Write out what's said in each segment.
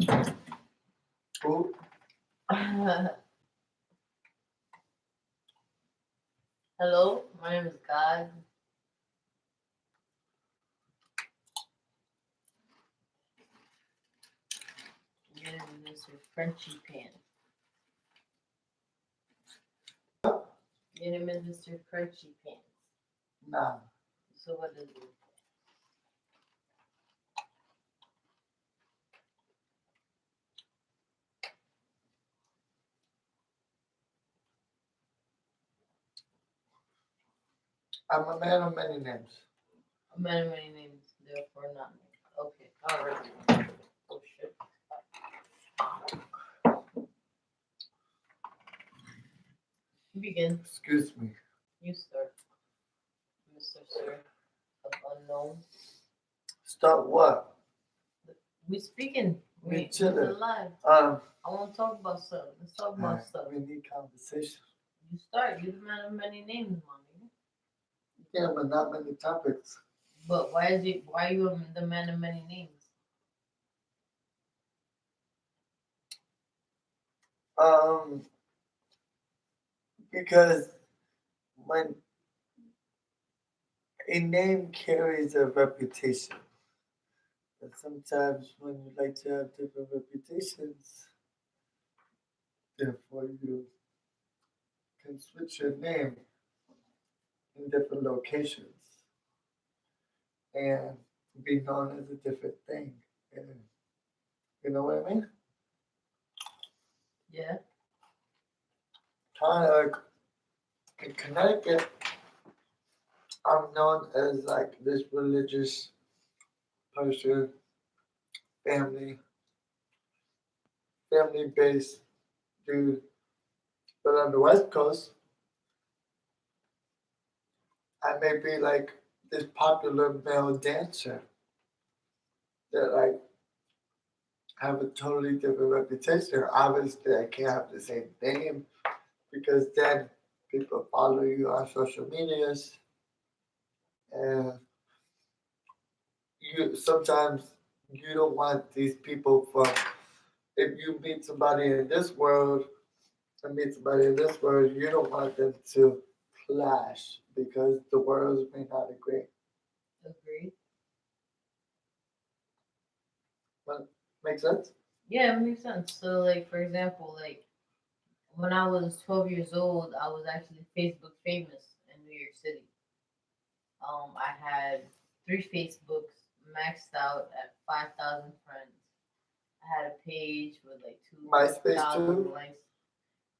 Who? Hello, my name is God. Your name is Mr. Frenchy Pants. Your name is Mr. Frenchy Pants. Nah. So what is it? I'm a man of many names. Many names, therefore not me. Okay, alright. Oh shit. Begin. Excuse me. You start, Mr. Sir of Unknown. Start what? We speaking. We We chilling. alive. Um, I want to talk about something. Let's talk about stuff. we need conversation. You start. You're the man of many names, mommy. Yeah, but not many topics. But why is it? Why you the man of many names? Um, because when a name carries a reputation, and sometimes when you like to have different reputations, therefore you can switch your name in different locations and be known as a different thing. And you know what I mean? Yeah. Kind of like in Connecticut, I'm known as like this religious person, family, family based dude. But on the West Coast, I may be like this popular male dancer that like have a totally different reputation. Obviously, I can't have the same name because then people follow you on social medias, and you sometimes you don't want these people from. If you meet somebody in this world and meet somebody in this world, you don't want them to clash because the worlds may not agree. Agree. But make sense? Yeah, it makes sense. So, like for example, like when I was 12 years old, I was actually Facebook famous in New York City. I had three Facebooks maxed out at 5,000 friends. I had a page with like MySpace 2,000 too. likes.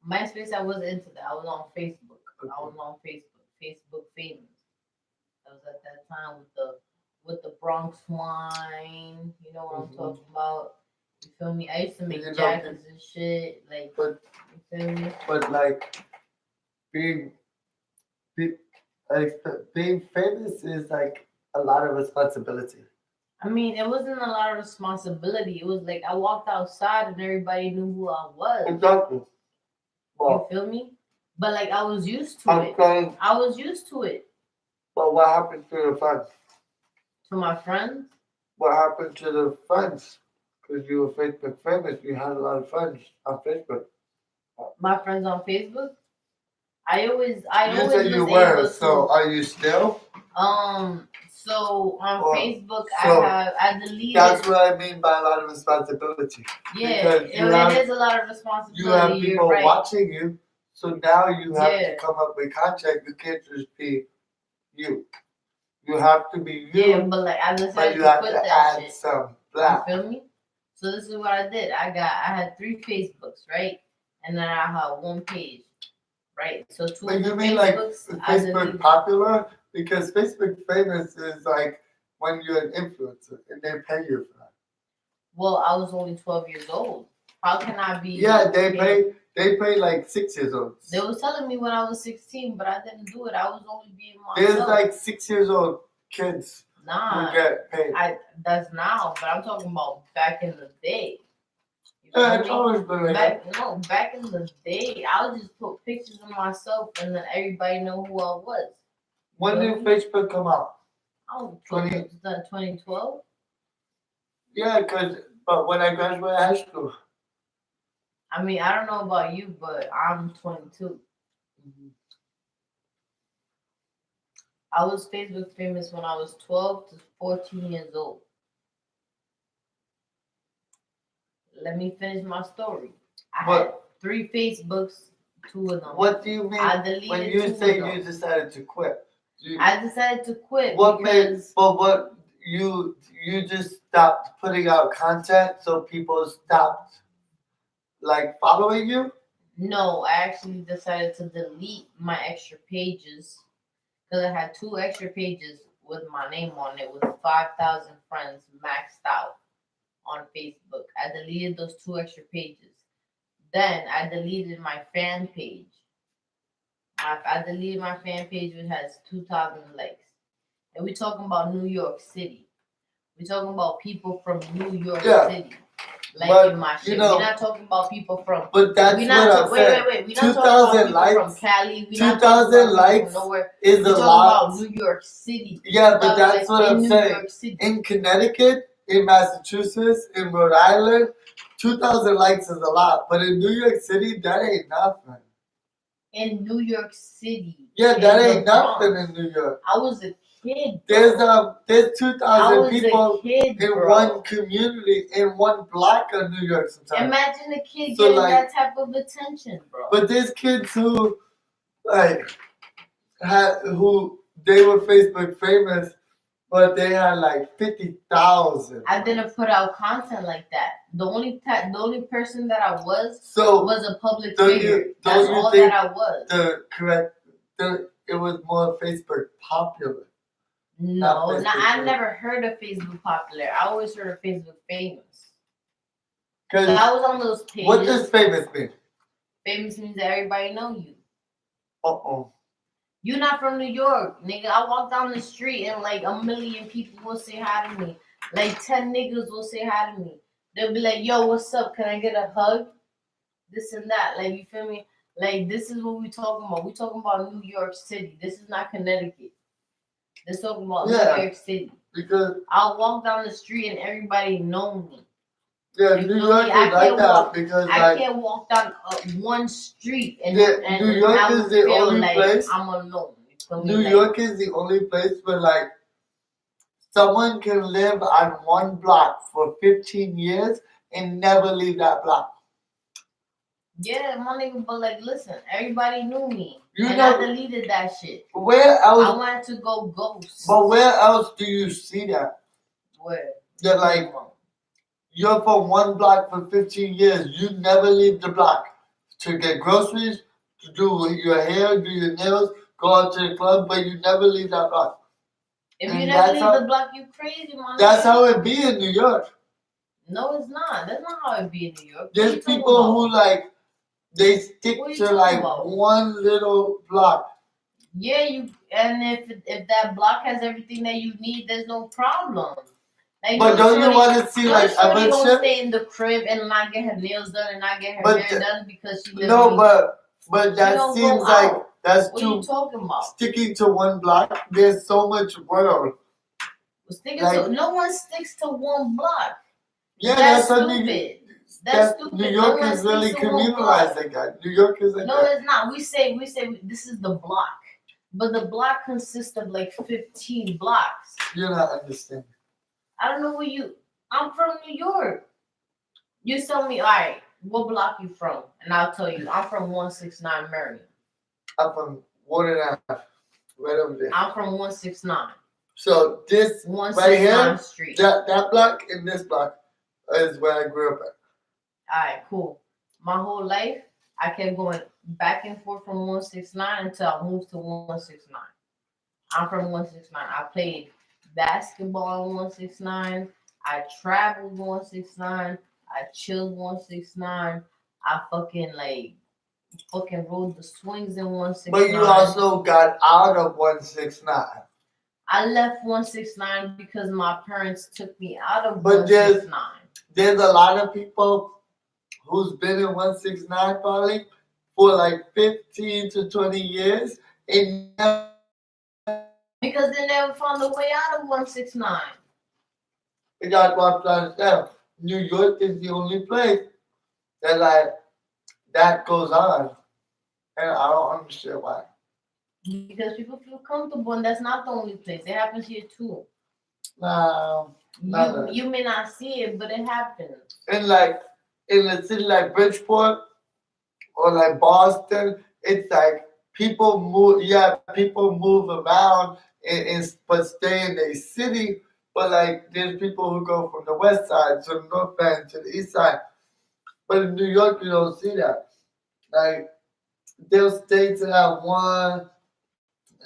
MySpace, I wasn't into that. I was on Facebook. Okay. I was on Facebook. Facebook famous. I was at that time with the Bronx wine. You know what I'm Mm-hmm. talking about? You feel me? I used to make You know, jackets and shit. Like but you feel me? like being be, like being famous is like a lot of responsibility. I mean, it wasn't a lot of responsibility. It was like I walked outside and everybody knew who I was. Exactly. You Well, feel me? But like I was used to I'm it. saying, I was used to it. but what happened to the friends? To my friends, What happened to the friends? Because you were Facebook famous, you had a lot of friends on Facebook. my friends on Facebook, I You always said you was were, able so to. are you still? So on Or Facebook, so I deleted. that's what I mean by a lot of responsibility. Yeah, Because it is a lot of you have responsibility. You're people right. watching you, so now you have to Yeah, come up with content. You can't just be you. You have to be yeah, you, but like I just but had you to have put to that add shit. some You blah. feel me? So this is what I did. I had three Facebooks, right? And then I had one page, right? So two But of the you mean like Facebooks I Facebook deleted. popular? Because Facebook famous is like when you're an influencer and they pay you for that. Well, I was only 12 years old. How can I be? Yeah, they paid? pay. They pay like 6 years old. They was telling me when I was 16, but I didn't do it. I was only being There's myself. like 6 years old kids who Nah, get paid. that's now, but I'm talking about back in the day. You Yeah, feel it's me? always been like that. Back in the day, I would just put pictures of myself and then everybody know who I was. You When feel did me? Facebook come out? I don't 20. know, 2012. Yeah, because But when I graduated high school. I mean, I don't know about you, but I'm 22. I was Facebook famous when I was 12 to 14 years old. Let me finish my story. I had 3 Facebooks, 2 of them. What do you mean I deleted when you 2 say of them. you decided to quit? I decided to quit What because what you just stopped putting out content so people stopped like following you? no, I actually decided to delete my extra pages because I had 2 extra pages with my name on it with 5,000 friends maxed out on Facebook. I deleted those 2 extra pages. Then I deleted my fan page. I deleted my fan page, which has 2,000 likes. And we're talking about New York City. We're talking about people from New York City. Liking my shit. We're not talking about people from. But that's what I'm saying. Wait. We're not talking about people from Cali. We're not 2,000 likes from nowhere. is we're a talking lot. about New York City. Yeah, but that's what I'm saying. York City. In Connecticut, in Massachusetts, in Rhode Island, 2,000 likes is a lot. But in New York City, that ain't nothing. In New York City. Yeah, that ain't nothing in New York. I was a kid. There's 2,000 people in one community in one block of New York sometimes. Imagine a kid getting that type of attention, bro. But there's kids who who they were Facebook famous, but they had like 50,000. I didn't put out content like that. The only person that I was a public figure. That's all that I was. It was more Facebook popular. No, I never heard of Facebook popular. I always heard of Facebook famous. Because I was on those pages. What does famous mean? Famous means that everybody know you. Uh-oh. You're not from New York, nigga. I walk down the street and like 1 million people will say hi to me. Like 10 niggas will say hi to me. They'll be like, yo, what's up? Can I get a hug? This and that. Like, you feel me? Like, this is what we talking about. We talking about New York City. This is not Connecticut. They're talking about New York City. Because I'll walk down the street and everybody know me. Yeah, New York is like that because I can't walk down one street and New York is the only place. I'm alone. New York is the only place where like someone can live on one block for 15 years and never leave that block. Yeah, my nigga, but like, listen, everybody knew me. I deleted that shit. Where else? I wanted to go ghost. But where else do you see that? Where? That like, you're from one block for 15 years. You never leave the block to get groceries, to do your hair, do your nails, go out to the club, but you never leave that block. If you never leave the block, you crazy, man. That's how it be in New York. No, it's not. That's not how it be in New York. There's people who like, they stick to like one little block. Yeah, and if that block has everything that you need, there's no problem. Like, but don't you want to see like other shit? Don't stay in the crib and not get her nails done and not get her hair done because she lives. No, but that seems like that's what are you talking about? Sticking to one block. There's so much world. No one sticks to one block. Yeah, that's stupid. That's stupid. New York is really communalized like that. New York is like that. No, it's not. We say this is the block, but the block consists of like 15 blocks. You're not understanding. I don't know I'm from New York. You tell me, all right, what block you from? And I'll tell you, I'm from 169 Marion. I'm from 1.5, right over there. I'm from 169. So this 169 right here, Street. That block and this block is where I grew up at. All right, cool. My whole life, I kept going back and forth from 169 until I moved to 169. I'm from 169. I played basketball in 169. I traveled 169. I chilled 169. I fucking rode the swings in 169. But you also got out of 169. I left 169 because my parents took me out of 169. There's a lot of people who's been in 169 probably for like 15 to 20 years and because they never found a way out of 169. You got to understand. New York is the only place that like that goes on, and I don't understand why. Because people feel comfortable, and that's not the only place. It happens here too. Nah, You may not see it, but it happens. and like in a city like Bridgeport or like Boston, it's like people move. Yeah, people move around but stay in the city. But like there's people who go from the west side to the north end to the east side. But in New York, you don't see that. Like they'll stay to that one.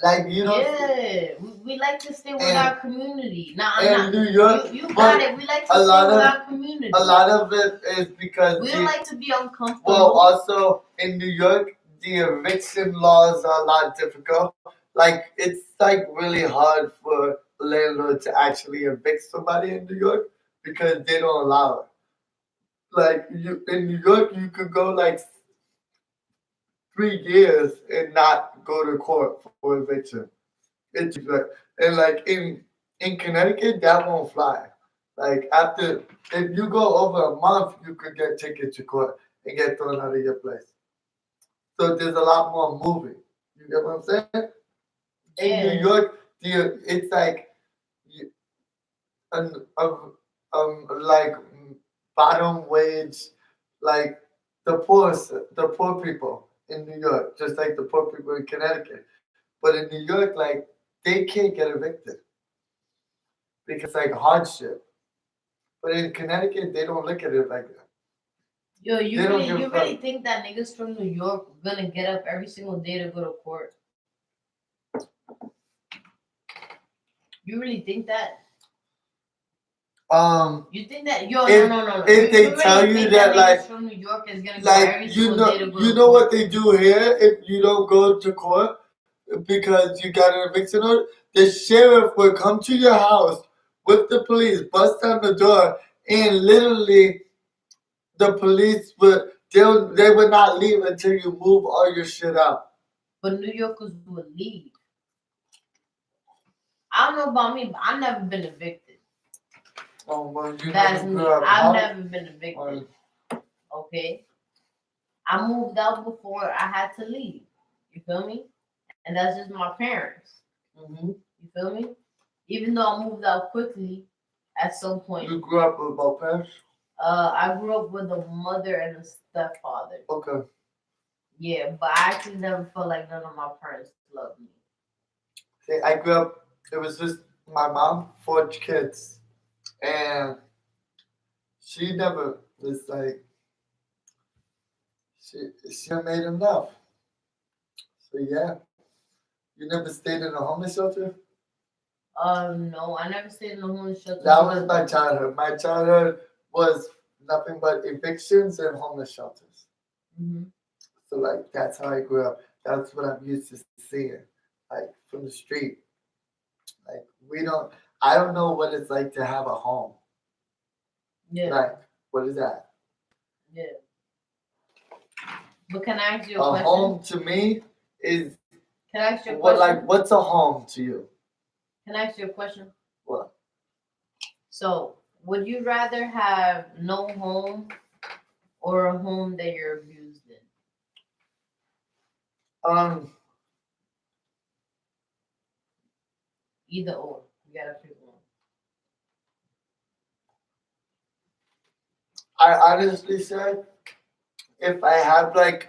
Like you don't. Yeah, we like to stay with our community. Nah, I'm In not. New York, You got it. We like to a stay lot with of our community. a lot of it is because We don't like to be uncomfortable. well, also in New York, the eviction laws are a lot difficult. Like it's like really hard for a landlord to actually evict somebody in New York because they don't allow it. Like you in New York, you could go like 3 years and not go to court for eviction. It's like and like in Connecticut, that won't fly. Like after if you go over a month, you could get taken to court and get thrown out of your place. So there's a lot more moving. You get what I'm saying? In New Yeah. York, it's like you- like bottom wage, like the poor people in New York, just like the poor people in Connecticut. But in New York, like they can't get evicted because it's like hardship. But in Connecticut, they don't look at it like that. Yo, They don't give you a really fuck. think that niggas from New York gonna get up every single day to go to court? You really think that? You think that? Yo, If no. if You they really tell you think that niggas like from New York is gonna go like every single day to go you to know court? what they do here if you don't go to court because you got an eviction order, the sheriff will come to your house with the police, bust down the door, and literally the police they would not leave until you move all your shit out. But New Yorkers will leave. I don't know about me, but I've never been evicted. Oh well, you That's never me. grew up, I've huh? never been evicted. Okay, I moved out before I had to leave. You feel me? And that's just my parents. Mm-hmm. You feel me? Even though I moved out quickly at some point. You grew up with both parents? I grew up with a mother and a stepfather. Okay. Yeah, but I actually never felt like none of my parents loved me. See, I grew up. It was just my mom, 4 kids, and she never was like she never made enough. So yeah, you never stayed in a homeless shelter. No, I never stayed in a homeless shelter. That was my childhood. My childhood was nothing but evictions and homeless shelters. Mm-hmm. So like that's how I grew up. That's what I'm used to seeing, like from the street. Like we don't. I don't know what it's like to have a home. Yeah. Like what is that? Yeah. But can I ask you a A question? home to me is Can I ask you a what question? like what's a home to you? Can I ask you a question? What? So, would you rather have no home or a home that you're abused in? Um, Either or. You gotta pick one. I honestly said if I have like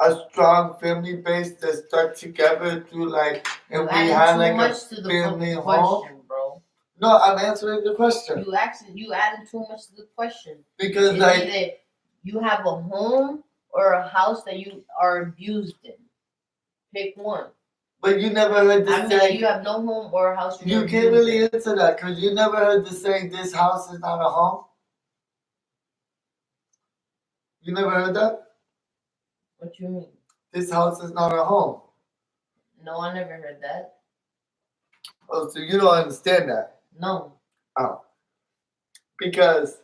a strong family base that stuck together through like and You we added had too like a much to the family fucking home. question, bro. No, I'm answering the question You added too much to the question. because It's like either you have a home or a house that you are abused in. Pick one. but you never heard the I mean, saying. you have no home or a house you're You can't abused really in. answer that because you never heard the saying this house is not a home. You never heard that? What you mean? This house is not a home. No, I never heard that. Oh, so you don't understand that? No. Oh, because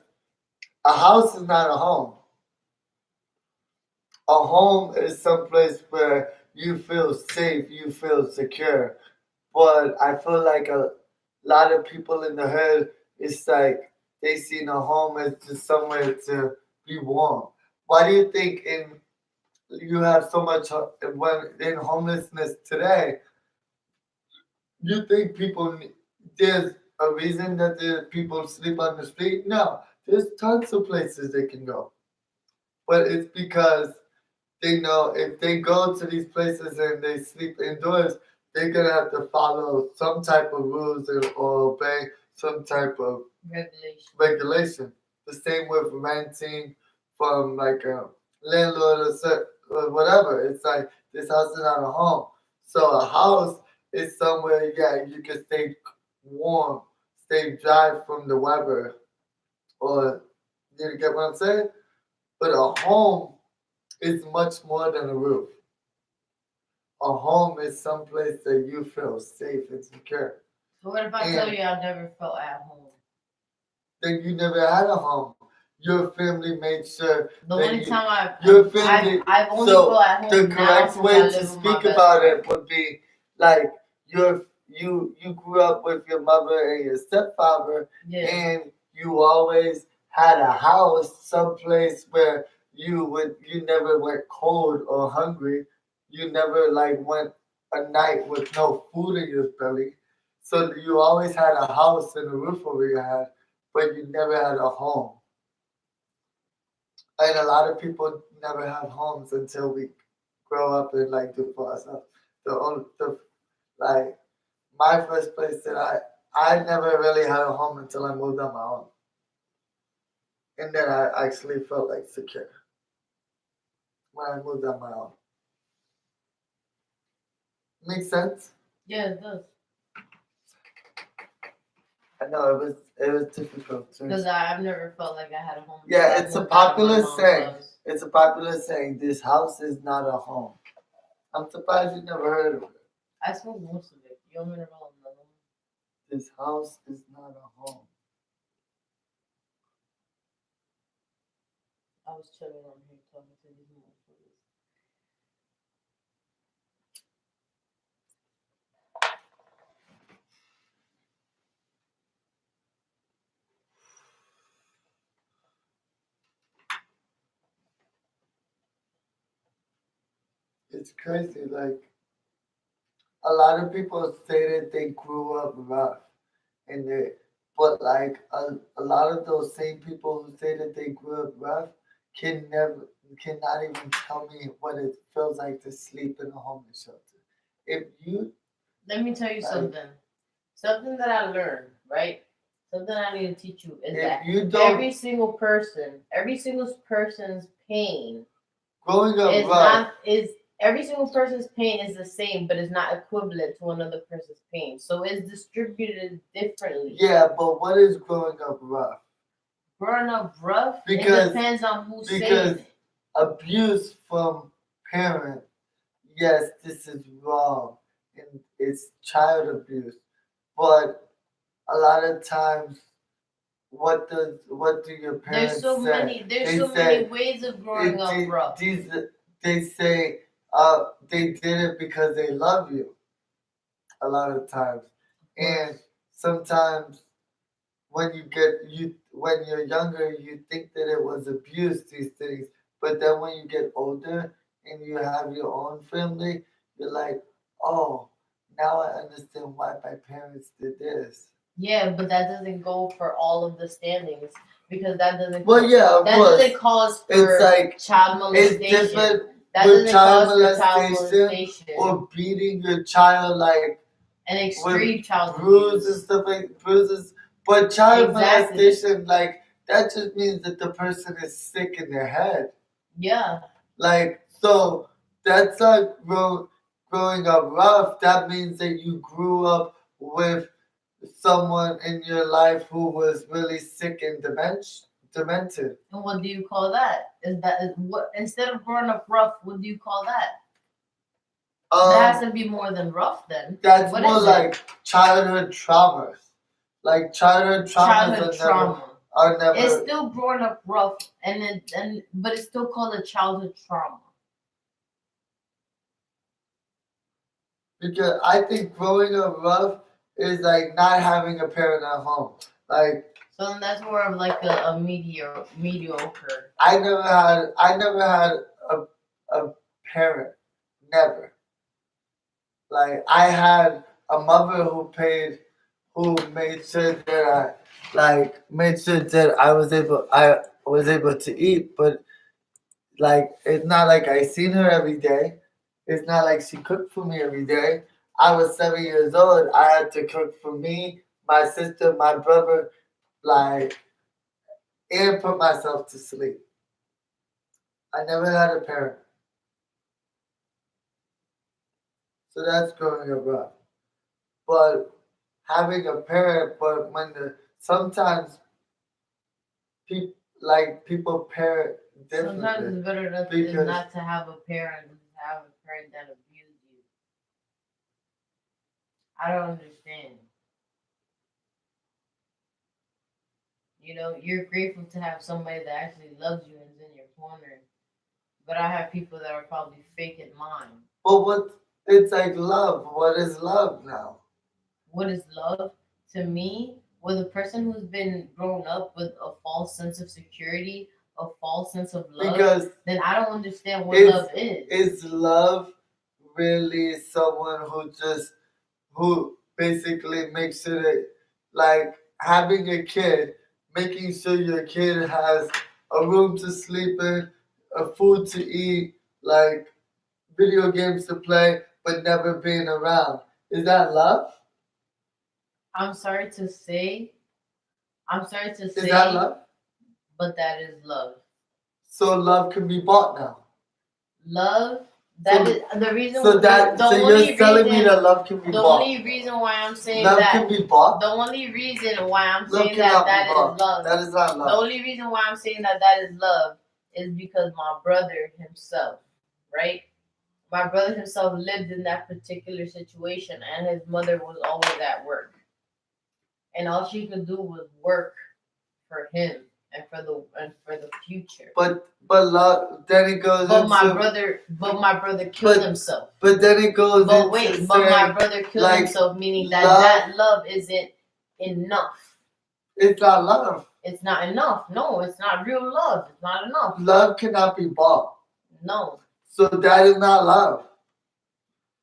a house is not a home. A home is someplace where you feel safe, you feel secure. But I feel like a lot of people in the hood, it's like they seen a home as just somewhere to be warm. Why do you think you have so much when in homelessness today? You think there's a reason that the people sleep on the street? No, there's tons of places they can go, but it's because they know if they go to these places and they sleep indoors, they're gonna have to follow some type of rules or obey some type of regulation. The same with renting from like a landlord or whatever. It's like this house is not a home. So a house is somewhere, yeah, you can stay warm, stay dry from the weather, or you get what I'm saying? But a home is much more than a roof. A home is someplace that you feel safe and secure. So what if I tell you I never felt at home? Then you never had a home. Your family made sure. The only time I've only so felt at home the now correct since way I to live with my speak best about friend. it would be like you grew up with your mother and your stepfather, Yeah. and you always had a house, someplace where you never went cold or hungry. You never like went a night with no food in your belly. So you always had a house and a roof over your head, but you never had a home. And a lot of people never have homes until we grow up and like do for ourselves. The like my first place that I never really had a home until I moved on my own, and then I actually felt like secure when I moved on my own. Makes sense? Yeah, it does. I know it was difficult too. Because I've never felt like I had a home. Yeah, it's a popular saying. It's a popular saying. This house is not a home. I'm surprised you never heard of it. I smoked most of it. You want me to roll another one? This house is not a home. I was chilling on here talking to these motherfuckers. It's crazy. Like a lot of people say that they grew up rough, and but like a lot of those same people who say that they grew up rough cannot even tell me what it feels like to sleep in a homeless shelter. If you Let me tell you something. Something that I learned, right? Something I need to teach you is that every single person's pain growing up is rough not is every single person's pain is the same, but it's not equivalent to another person's pain. So it's distributed differently. Yeah, but what is growing up rough? Growing up rough, it depends on who's saying it. Abuse from parent, yes, this is wrong, and it's child abuse. But a lot of times, what do your parents say? There's so many ways of growing up rough. They say they did it because they love you. A lot of times, and sometimes when when you're younger, you think that it was abuse, these things, but then when you get older and you have your own family, you're like, oh, now I understand why my parents did this. Yeah, but that doesn't go for all of the standings because that doesn't. Well, yeah, of that course. Doesn't cause for child molestation. It's different that with doesn't child cause for child molestation or beating your child like an extreme child bruises abuse. And stuff like bruises. But child molestation, like that just means that the person is sick in their head. Yeah. Like so, that's like growing up rough. That means that you grew up with someone in your life who was really sick and demented. And what do you call that? Is what instead of growing up rough? What do you call that? That has to be more than rough then. That's more like childhood traumas. Like childhood trauma. Are never. It's still growing up rough, but it's still called a childhood trauma. Because I think growing up rough is like not having a parent at home. Like So then that's more of like a mediocre. I never had a parent. Never. Like I had a mother who made sure that made sure that I was able to eat, but like it's not like I seen her every day. It's not like she cooked for me every day. I was 7 years old. I had to cook for me, my sister, my brother, like and put myself to sleep. I never had a parent. So that's growing up rough. But having a parent, but when the sometimes people people parent Sometimes differently it's better because not to have a parent than to have a parent that abused you. I don't understand. You know, you're grateful to have somebody that actually loves you and is in your corner. But I have people that are probably faking mine. but what it's like love. What is love now? What is love to me? With a person who's been grown up with a false sense of security, a false sense of love, Because then I don't understand what is love is. is love really someone who basically makes sure that like having a kid, making sure your kid has a room to sleep in, a food to eat, like video games to play, but never being around. Is that love? I'm sorry to say, I'm sorry to Is that say, love? but that is love. So love can be bought now. Love. That So is the reason. so you're telling me that love can be The bought. only reason why I'm saying Love that. can be bought. The only reason why I'm Love saying that cannot be that is bought. love. That is not The love. only reason why I'm saying that that is love is because my brother himself, right? My brother himself lived in that particular situation, and his mother was always at work, and all she could do was work for him and for the future. But love then it goes But into my brother killed but himself. but then it goes But into wait, but my saying brother killed like himself, meaning that love that love isn't enough. it's not love. It's not enough. No, it's not real love. It's not enough. Love cannot be bought. No, So that is not love.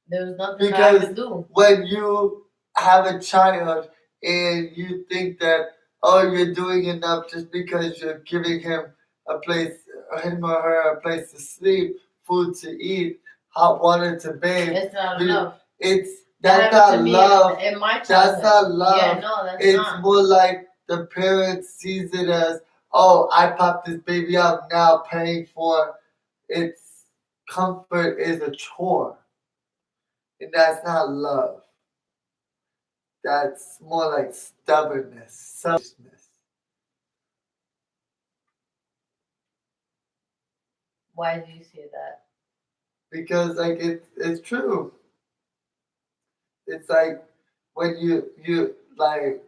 there was nothing that I Because could do. when you have a child and you think that oh you're doing enough just because you're giving him or her a place to sleep, food to eat, hot water to bathe. It's not enough. It's That that's happened not to me love. in my That's childhood. not love. Yeah, no, that's It's not. more like the parent sees it as oh I popped this baby out now paying for its comfort is a chore. And that's not love. That's more like stubbornness, selfishness. Why do you say that? Because like it's true. It's like when you like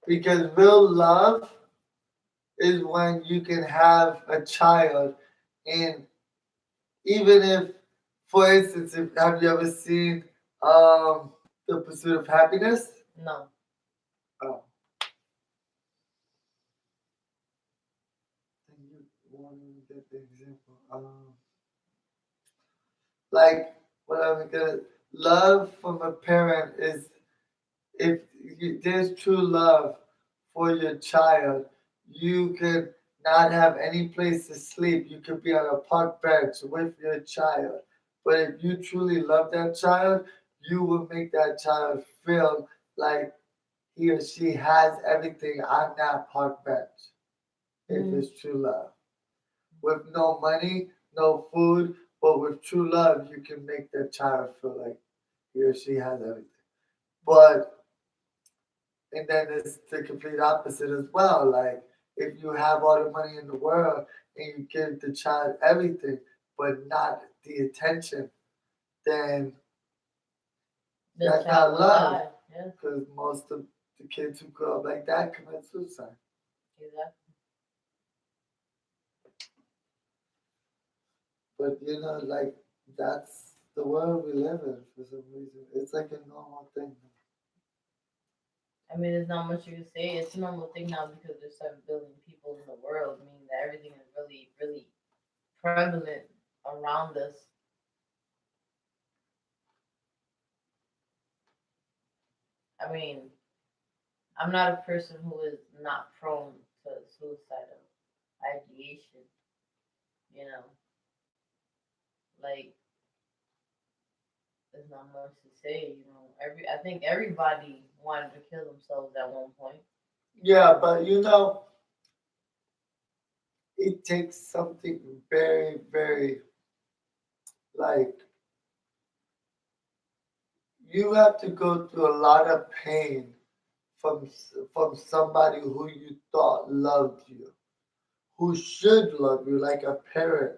because real love is when you can have a child and even if for instance if have you ever seen the pursuit of happiness? No. Oh. Then you want to get the example. Like what I'm gonna love from a parent is if there's true love for your child, you could not have any place to sleep. You could be on a park bench with your child. But if you truly love that child, you will make that child feel like he or she has everything on that park bench. If Mm. it's true love. With no money, no food, but with true love, you can make that child feel like he or she has everything. But and then it's the complete opposite as well. Like if you have all the money in the world and you give the child everything, but not the attention, then The that's child not will love. die. Yeah, Because most of the kids who grow up like that commit suicide. exactly. But like that's the world we live in for some reason. It's like a normal thing. I mean, there's not much you can say. It's a normal thing now because there's 7 billion people in the world, meaning that everything is really, really prevalent around us. I mean, I'm not a person who is not prone to suicidal ideation. You know, like there's not much to say. You know, I think everybody wanted to kill themselves at one point. Yeah, but it takes something very, very like you have to go through a lot of pain from somebody who you thought loved you, who should love you, like a parent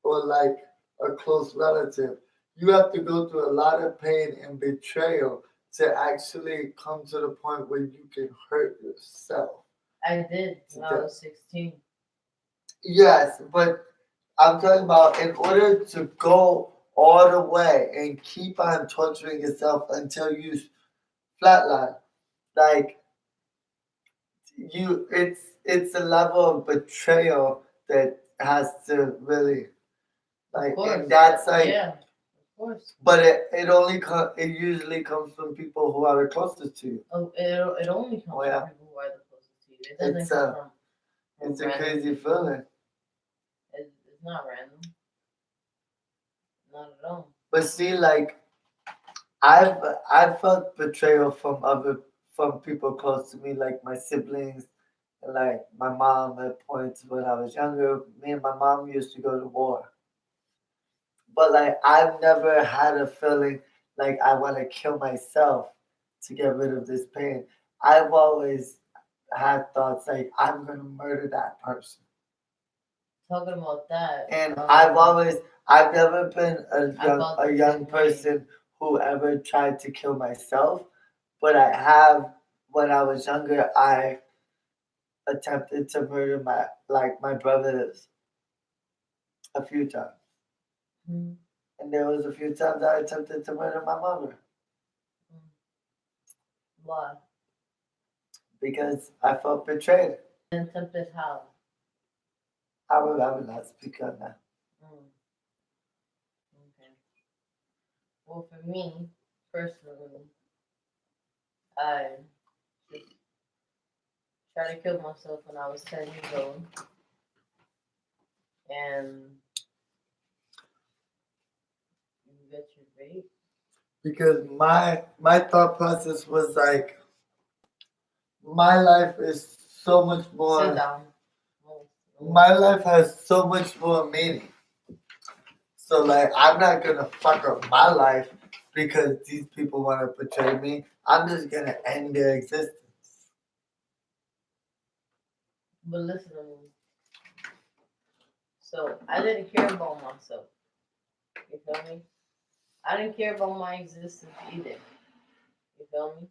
or like a close relative. You have to go through a lot of pain and betrayal to actually come to the point where you can hurt yourself I did to when I death. was 16. Yes, but I'm talking about in order to go all the way and keep on torturing yourself until you flatline, like it's a level of betrayal that has to really Of like, and course, that's like, yeah, of course. but it usually comes from people who are the closest to you. Oh, it only Oh comes from yeah, people who are the closest to you. It doesn't it's come a from it's a random crazy people. feeling. It's not random, not at all. But see, like I've felt betrayal from people close to me, like my siblings, and like my mom at points when I was younger. Me and my mom used to go to war, but like I've never had a feeling like I want to kill myself to get rid of this pain. I've always had thoughts like I'm gonna murder that person, Talking about that, and I've never been I felt a the young same way. person who ever tried to kill myself, but I have when I was younger I attempted to murder my brothers a few times, Mm, and there was a few times I attempted to murder my mother mm. Why? because I felt betrayed. And tempted how? I will not speak on that. Mm, okay. Well, for me personally, I just tried to kill myself when I was 10 years old, and you get your vape. Because my thought process was like my life is so much Sit more. down. No, no. My life has so much more meaning. So like I'm not gonna fuck up my life because these people want to betray me. I'm just gonna end their existence. But listen to me. So I didn't care about myself. You feel me? I didn't care about my existence either. You feel me?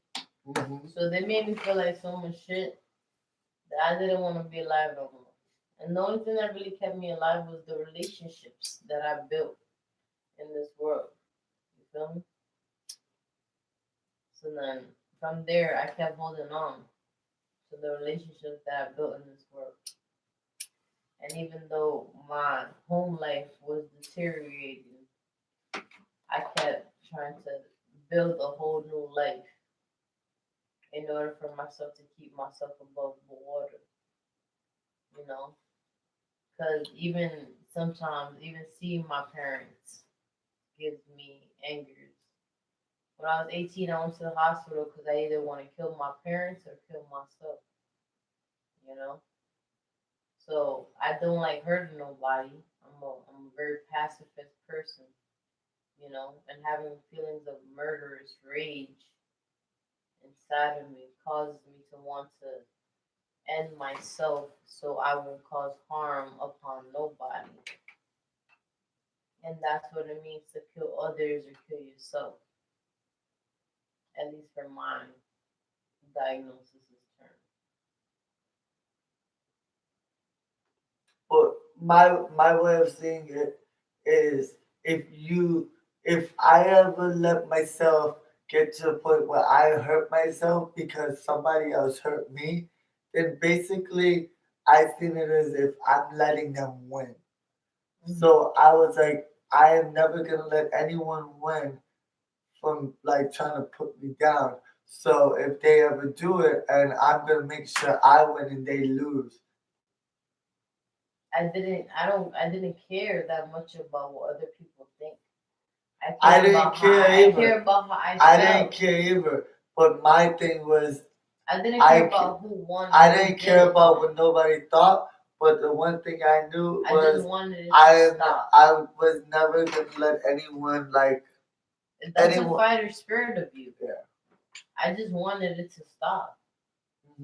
Hmm. So they made me feel like so much shit that I didn't want to be alive no more. And the only thing that really kept me alive was the relationships that I built in this world. You feel me? So then from there, I kept holding on to the relationships that I built in this world. And even though my home life was deteriorating, I kept trying to build a whole new life in order for myself to keep myself above the water, you know? Because even sometimes, even seeing my parents gives me angers. When I was 18, I went to the hospital because I either want to kill my parents or kill myself, you know? So I don't like hurting nobody. I'm a very pacifist person, you know, and having feelings of murderous rage inside of me causes me to want to end myself so I won't cause harm upon nobody. And that's what it means to kill others or kill yourself, at least for my diagnosis is term. But my way of seeing it is if I ever let myself get to the point where I hurt myself because somebody else hurt me, then basically I seen it as if I'm letting them win. So I was like, I am never gonna let anyone win from like trying to put me down. So if they ever do it, and I'm gonna make sure I win and they lose. I didn't care that much about what other people think. I didn't care I either. care about how I I didn't felt. care either. But my thing was, I didn't care I about who won I and who didn't care didn't about win. what nobody thought. But the one thing I knew I just was wanted it I to am stop. I was never gonna let anyone like That's a anyone. fighter spirit of you. Yeah. I just wanted it to stop.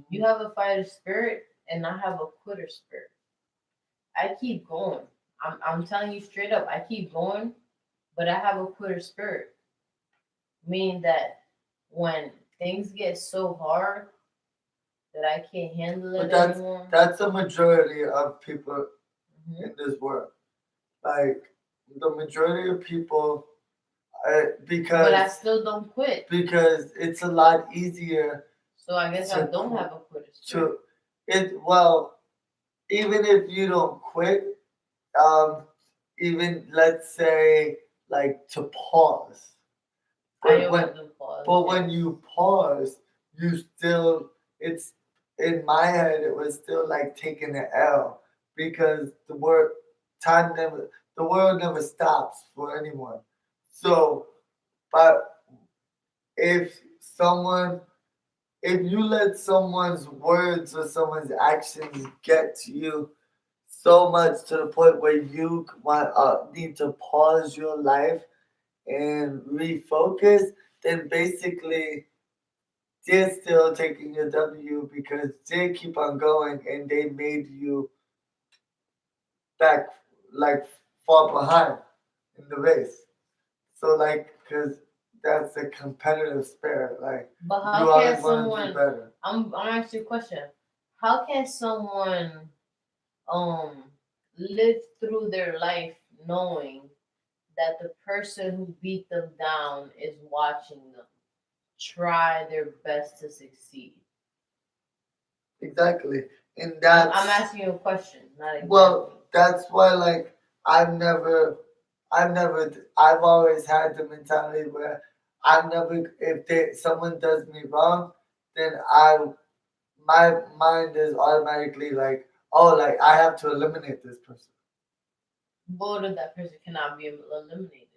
You Mhm. have a fighter spirit, and I have a quitter spirit. I keep going. I'm telling you straight up, I keep going, but I have a quitter spirit, meaning that when things get so hard that I can't handle But it anymore. that's the majority of people Hmm. in this world. Like the majority of people, But I because still don't quit. it's a lot easier So I guess I to don't have a quitter spirit. to it. Well, even if you don't quit, um, even let's say like to pause. I But when always do pause, but when yes. you pause, you still it's in my head it was still like taking an L because the world never stops for anyone. So but if someone if you let someone's words or someone's actions get to you so much to the point where you need to pause your life and refocus, then basically they're still taking your W because they keep on going and they made you back like far behind in the race. So like, cause that's a competitive spirit. Like But you how can always want to do someone? better. I'm asking you a question. How can someone um live through their life knowing that the person who beat them down is watching them try their best to succeed? Exactly, and I'm that's asking you a question, not well, exactly. that's why like I've never, I've always had the mentality where I'm never, if someone does me wrong, then my mind is automatically like, oh, like I have to eliminate this person. What if that person cannot be eliminated?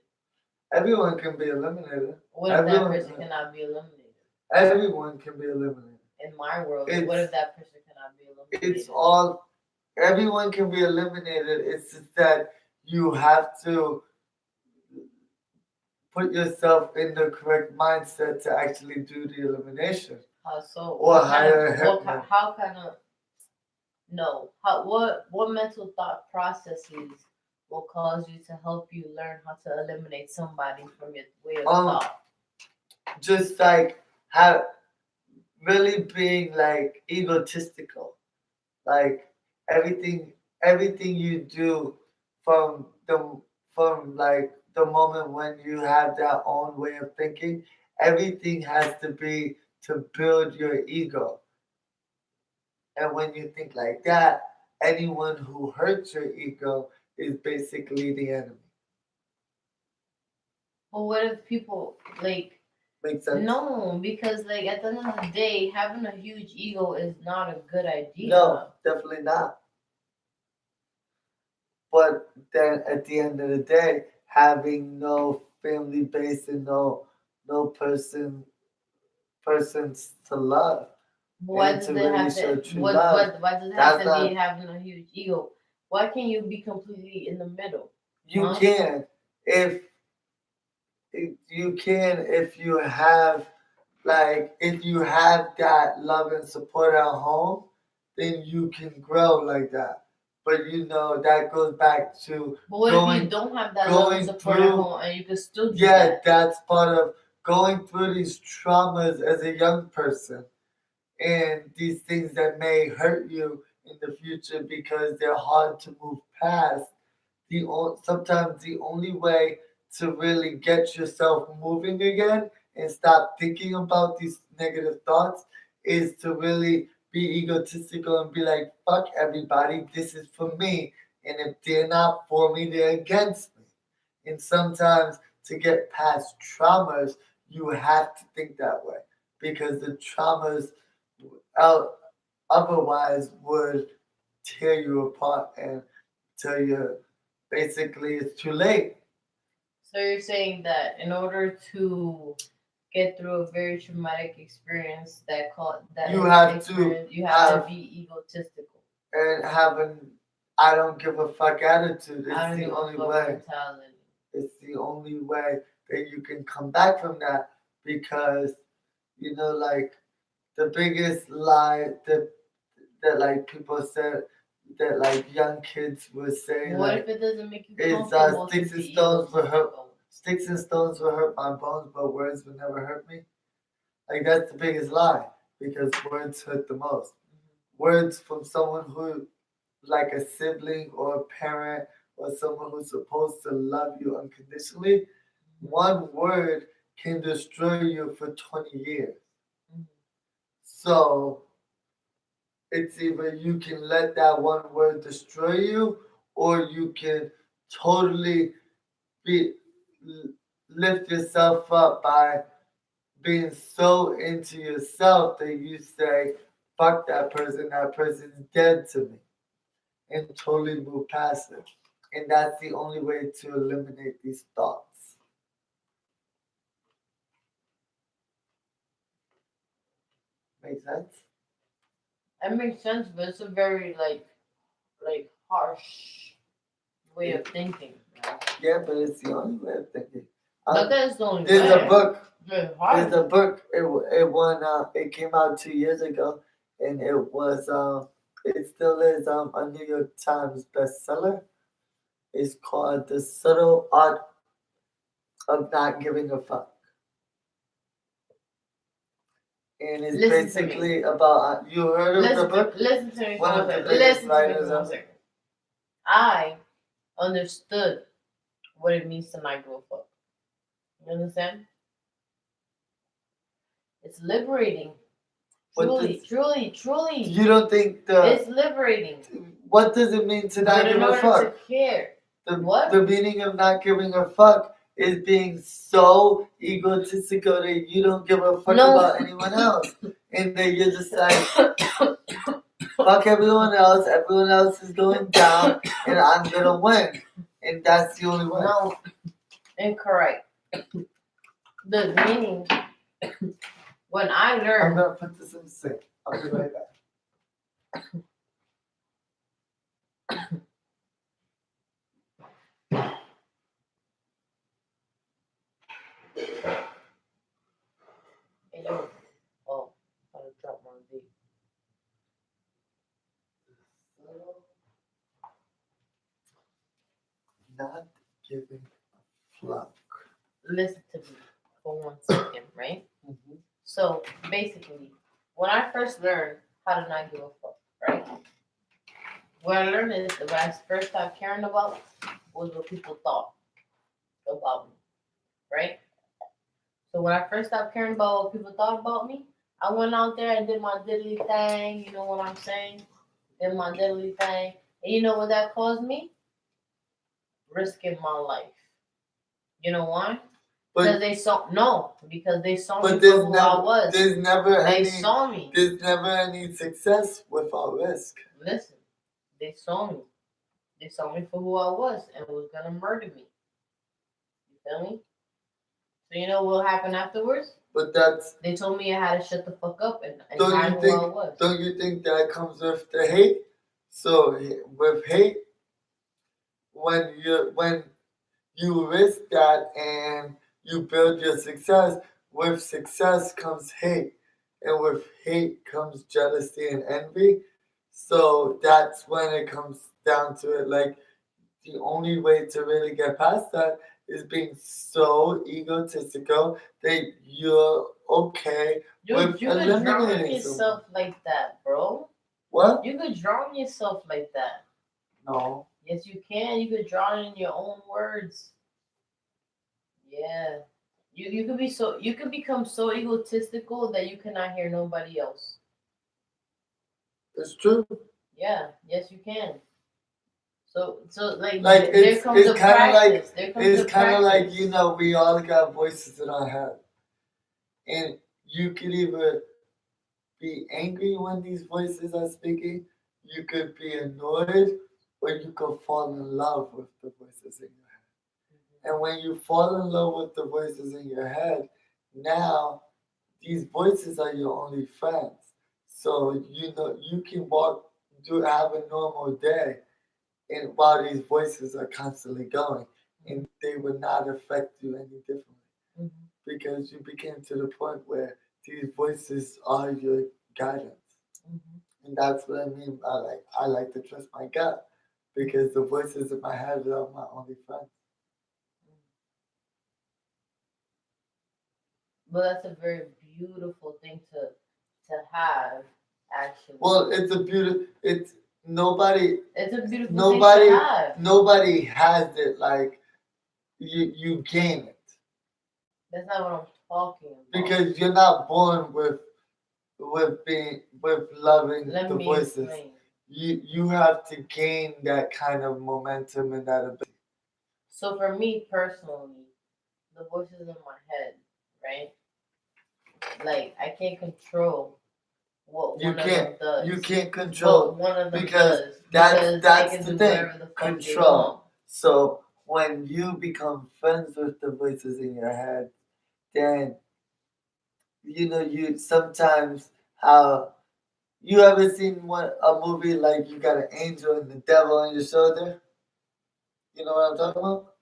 Everyone can be eliminated. What if that Everyone, person cannot be eliminated? everyone can be eliminated. In my world, what It's if that person cannot be it's eliminated? all everyone can be eliminated. It's just that you have to put yourself in the correct mindset to actually do the elimination So or what kind of hire a hitman. how kind of no how what mental thought processes will cause you to help you learn how to eliminate somebody from your way of Um, thought? just like have really being like egotistical, like everything, everything you do from the from like the moment when you have that own way of thinking, everything has to be to build your ego. And when you think like that, anyone who hurts your ego is basically the enemy. But what if people like Makes sense? no, because like at the end of the day, having a huge ego is not a good No, idea. definitely not. But then at the end of the day, having no family base and no persons to love But why and does to it really have show to true love, why does it have that's to be not having a huge ego? Why can't you be completely in the middle? you Huh? can if you can if you have like if you have that love and support at home, then you can grow like that. But you know that goes back to But what if you going don't have that love and going support at through. home and you can still do Yeah, that? that's part of going through these traumas as a young person and these things that may hurt you in the future because they're hard to move past. Sometimes the only way to really get yourself moving again and stop thinking about these negative thoughts is to really be egotistical and be like, fuck everybody, this is for me. And if they're not for me, they're against me. And sometimes to get past traumas, you have to think that way because the traumas out otherwise would tear you apart and tell you basically it's too late. So you're saying that in order to get through a very traumatic experience You have to you have have to be egotistical. and have an I don't give a fuck attitude. I It's don't the give a only fuck way. mentality. It's the only way that you can come back from that because like the biggest lie that like people said that like young kids would say What like if it doesn't make you it's comfortable to sticks and be stones will hurt egotistical? sticks and stones will hurt my bones, but words will never hurt me. Like that's the biggest lie because words hurt the most. Words from someone who like a sibling or a parent or someone who's supposed to love you unconditionally, one word can destroy you for 20 years. Mhm. So it's either you can let that one word destroy you or you can totally be lift yourself up by being so into yourself that you say, fuck that person's dead to me, and totally move past it. And that's the only way to eliminate these thoughts. Make sense? That makes sense, but it's a very like harsh way of thinking. Right? Yeah, but it's the only way of thinking. But that's the only There's way. a book. It's There's hard. a book. It won. It came out 2 years ago, and it was. It still is a New York Times bestseller. It's called The Subtle Art of Not Giving a Fuck, and it's Listen to me. basically about. You heard of the book? Listen to me for One one of the second. biggest Listen to me writers for one of it. second. I understood what it means to not give a fuck. You understand? It's liberating. But Truly, this, truly, truly. you don't think It's liberating. what does it mean to not But give in a order fuck? to care, The, what? the meaning of not giving a fuck is being so egotistical that you don't give a fuck No. about anyone else. And then you're just like, fuck everyone else is going down, and I'm gonna win. And that's the only way. No, incorrect. The meaning, when I I'm learned, gonna put this in the sink. I'll be right back. and you, oh, I dropped my beat. Not giving a fuck. Listen to me for 1 second, right? Mm-hmm. So basically, when I first learned how to not give a fuck, right? What I learned is that when I first started caring about was what people thought about me, right? So when I first stopped caring about what people thought about me, I went out there and did my diddly thing. You know what I'm saying? Did my diddly thing, and you know what that caused me? Risking my life. You know why? Because they saw because they saw me for who I was. There's never They any. saw me. There's never any success without risk. Listen, they saw me. They saw me for who I was and was gonna murder me. You feel me? So you know what happened afterwards? But that's. They told me I had to shut the fuck up and Don't hide you who I think? was. Don't you think that comes with the hate? So with hate, when you risk that and you build your success, with success comes hate, and with hate comes jealousy and envy. So that's when it comes down to it. Like the only way to really get past that is being so egotistical that you're okay with You could drown eliminating yourself someone. like that, bro. What? You could drown yourself like that. No. Yes, you can. You could drown it in your own words. Yeah. You could be so you could become so egotistical that you cannot hear nobody else. It's true. Yeah, yes you can. So like Like there comes a it's kind of like practice. There comes it's a kind of like practice. we all got voices in our head, and you could either be angry when these voices are speaking, you could be annoyed, or you could fall in love with the voices in your head. And when you fall in love with the voices in your head, now these voices are your only friends. So you know you can walk, do have a normal day, and while these voices are constantly going, and they will not affect you any differently Mhm. because you became to the point where these voices are your guidance. Mhm. And that's what I mean by I like to trust my gut because the voices in my head are my only friends. But that's a very beautiful thing to have, actually. Well, it's a beautiful. It's nobody. It's a beautiful thing to Nobody. have. Nobody has it like you gain it That's not what I'm talking about. because you're not born with loving Let the me voices. explain. You have to gain that kind of momentum and that ability. So for me personally, the voices in my head, right? Like I can't control what You one of them can't. does. You can't What control one of them because does. that's Because they that's can the do thing. whatever the fuck they Control. want. So when you become friends with the voices in your head, then you know you sometimes how you ever seen a movie like you got an angel and the devil on your shoulder? You know what I'm talking about?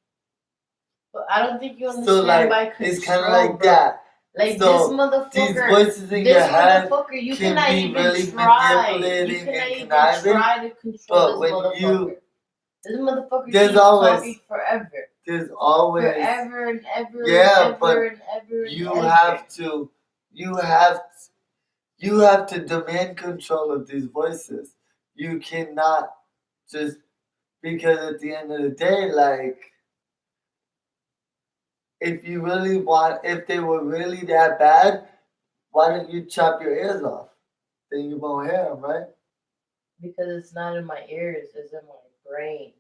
But I don't think you So understand like by it's kind of control, like bro. that. Like So these voices in your this head motherfucker, you can cannot be even really try. You manipulating cannot and even conniving, try to control but this when motherfucker. This motherfucker there's keeps always talking forever. there's always Forever and ever yeah, and but ever and ever and you ever. have to you have you have to demand control of these voices. You cannot just because at the end of the day, like if you really want, if they were really that bad, why don't you chop your ears off? Then you won't hear them, right? Because it's not in my ears, it's in my brain.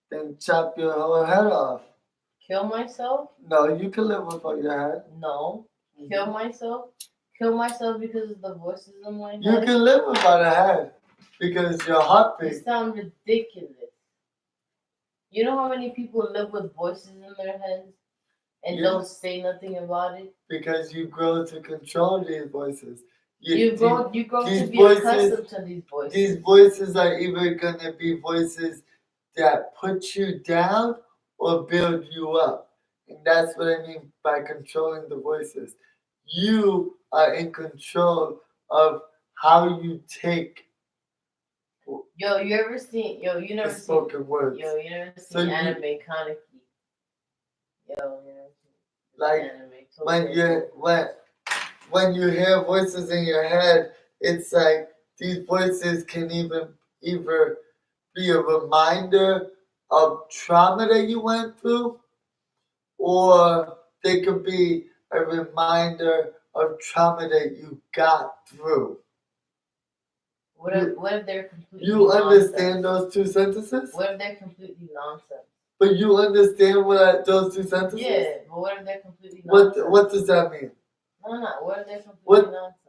Then chop your whole head off. Kill myself? No, you can live without your head. No. Kill myself? Kill myself because of the voices in my head? You can live without a head because your heartbeat. You sound ridiculous. You know how many people live with voices in their heads and don't say nothing about it? Because you grow to control these voices. You grow to be voices, accustomed to these voices. These voices are either gonna be voices that put you down or build you up. And that's what I mean by controlling the voices. You are in control of how you take Yo, you ever seen you never the seen spoken words. Yo, you never So seen you- anime Kaneki. Yo, you never seen Like anime. when you hear voices in your head, it's like these voices can even either be a reminder of trauma that you went through, or they could be a reminder of trauma that you got through. What if they're completely You nonsense? understand those two sentences? What if they're completely nonsense? But you understand those two sentences? Yeah, but what if they're completely nonsense? What does that mean? No. What if they're completely nonsense?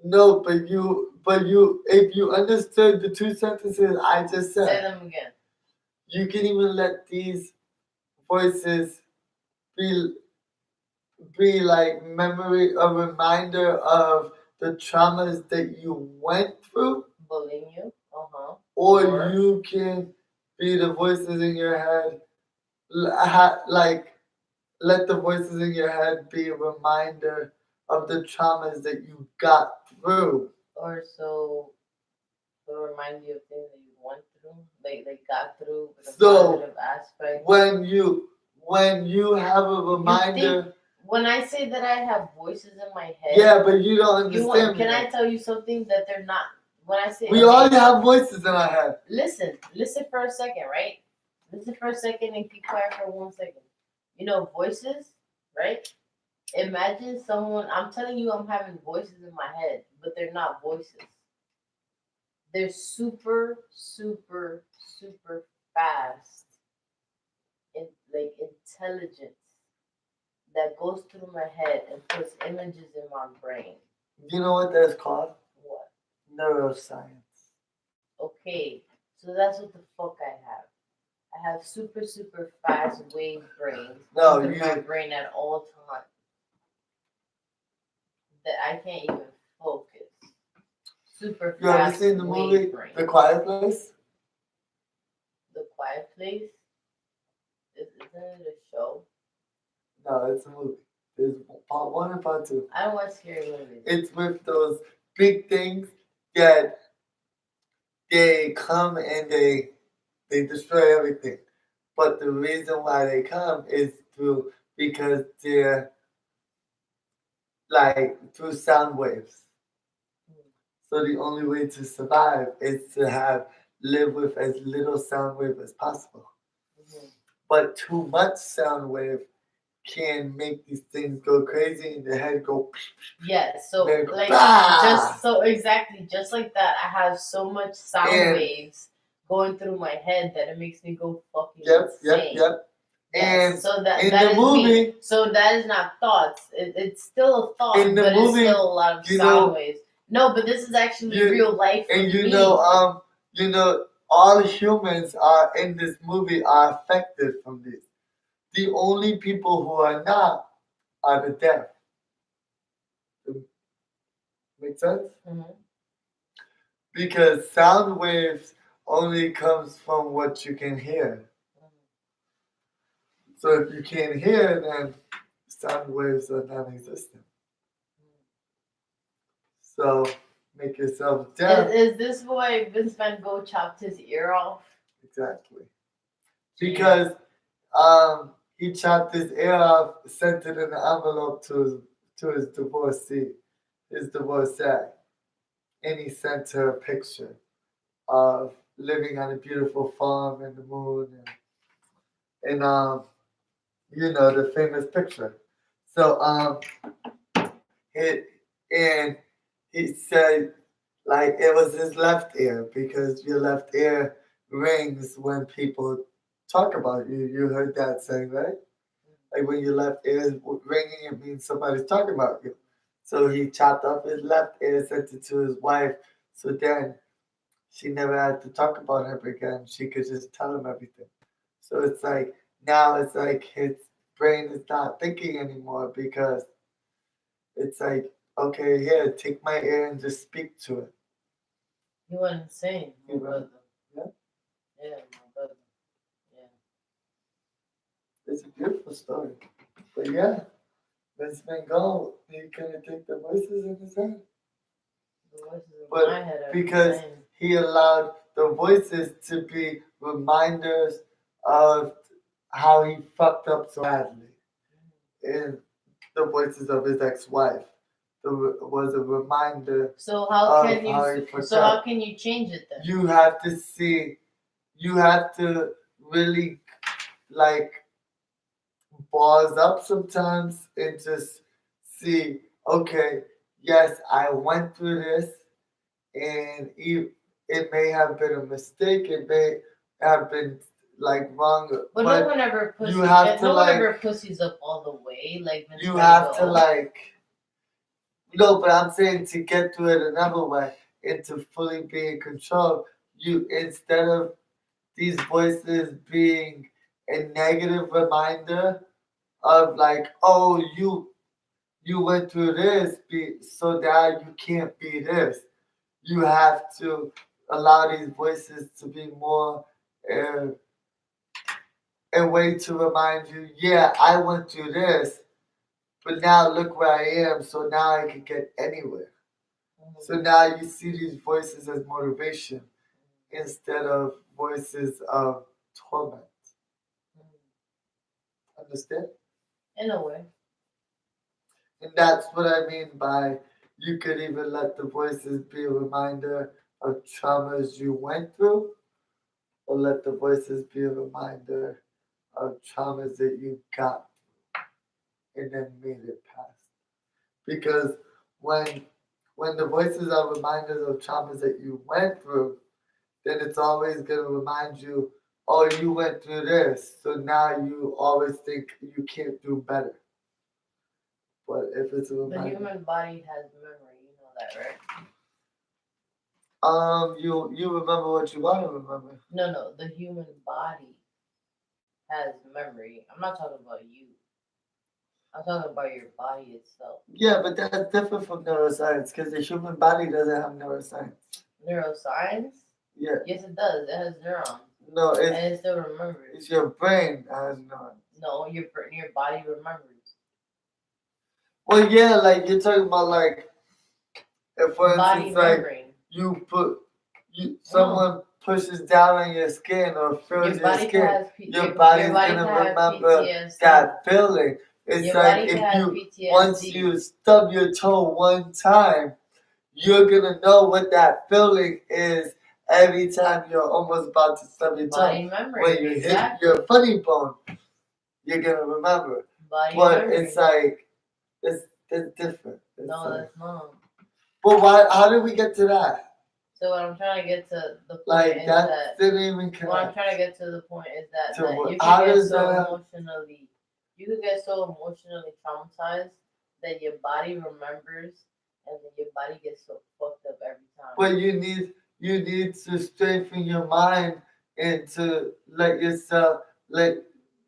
No, but you, if you understood the two sentences I just said, Say them again. You can even let these voices be like memory, a reminder of the traumas that you went through. Bullying you, Or you can be the voices in your head, like let the voices in your head be a reminder of the traumas that you got through. Or so remind you of things that you went through, they got through with a positive aspect. When you have a reminder. When I say that I have voices in my head. Yeah, but you don't understand. Can I tell you something that they're not? When I say we all have voices in our head. Listen for a second, right? Listen for a second and keep quiet for 1 second. You know, voices, right? Imagine someone, I'm telling you, I'm having voices in my head, but they're not voices. They're super, super, super fast and like intelligence that goes through my head and puts images in my brain. You know what that's called? What? Neuroscience. Okay, so that's what the fuck I have. I have super, super fast wave brains No, going through my you brain at all times that I can't even focus. Super you ever fast seen the wave movie brain. The Quiet Place? The Quiet Place? Isn't it a show? No, it's a movie. There's part one and part two. I don't watch scary movies. It's with those big things that they come and they destroy everything. But the reason why they come is through because they're like through sound waves. So the only way to survive is to have live with as little sound wave as possible. Mm-hmm. But too much sound wave can make these things go crazy and the head go. Yes, so They go, like "Bah!" just so exactly just like that, I have so much sound And waves going through my head that it makes me go fucking yep, insane. yep. Yes, And so that in that the is me. movie, So that is not thoughts. It's still a thought, in the but it's movie, still a lot of you sound know, waves. No, but this is actually you real life for and me. you know, all humans are in this movie are affected from this. The only people who are not are the deaf. Make sense? Mm-hmm. Because sound waves only comes from what you can hear. So if you can't hear, then sound waves are non-existent. So make yourself deaf. Is this why Vince Van Gogh chopped his ear off? Exactly. Because he chopped his ear off, sent it in an envelope to his divorcee, his divorcee, and he sent her a picture of living on a beautiful farm in the moon and you know the famous picture. So it and he said like it was his left ear because your left ear rings when people talk about you. You heard that saying, right? Like when your left ear is ringing, it means somebody's talking about you. So he chopped off his left ear, sent it to his wife. So then she never had to talk about him again. She could just tell him everything. So it's like now it's like his brain is not thinking anymore because it's like, okay, here, take my ear and just speak to it. He went insane, my You know? brother. Yeah, Yeah, my brother. Yeah. it's a beautiful story. But yeah, Vince Van Gogh, he couldn't take the voices in his head. The voices in But my head are because insane. he allowed the voices to be reminders of how he fucked up so badly. And the voices of his ex-wife was a reminder So how of can you? how he fucked So how up. can you change it then? You have to see, you have to really like pause up sometimes and just see, okay, yes, I went through this and it may have been a mistake, it may have been like wrong, But no one ever you pussies. have to No one like, ever pussies up all the way, like Vince you Van have to Gogh. like, no, but I'm saying to get to it another way and to fully be in control, you instead of these voices being a negative reminder of like, oh, you went through this, so that you can't be this. You have to allow these voices to be more uh, a way to remind you, yeah, I went through this, but now look where I am, so now I can get anywhere. So now you see these voices as motivation instead of voices of torment. Understand? In a way. And that's what I mean by you could even let the voices be a reminder of traumas you went through, or let the voices be a reminder of traumas that you got. and then made it past. Because when when the voices are reminders of traumas that you went through, then it's always gonna remind you, oh, you went through this, so now you always think you can't do better. But if it's a The reminder, human body has memory. You know that, right? you remember what you want to remember. No. The human body has memory. I'm not talking about you. I'm talking about your body itself. Yeah, but that's different from neuroscience because the human body doesn't have neuroscience. Neuroscience? Yeah, Yes, it does. It has neurons, no, and it still remembers. it's your brain that has neurons. No, your body remembers. Well, yeah, like you're talking about like if for Body instance like membrane. you put you No, someone pushes down on your skin or your feels your body can skin, have your body's body gonna can have remember PTSD. that feeling. It's Your like body can if have you once PTSD. you stub your toe one time, you're gonna know what that feeling is every time you're almost about to stub your toe. Body memory. When you hit your funny bone, you're gonna remember. Body But memory. it's like it's different. It's No, like, that's not. but why? How did we get to that? So what I'm trying to get to the point Like is that that didn't even what I'm connect. trying to get to the point is that, To that what- you how can get does so that- emotionally you could get so emotionally traumatized that your body remembers and then your body gets so fucked up every time. But you need to strengthen your mind and to let yourself like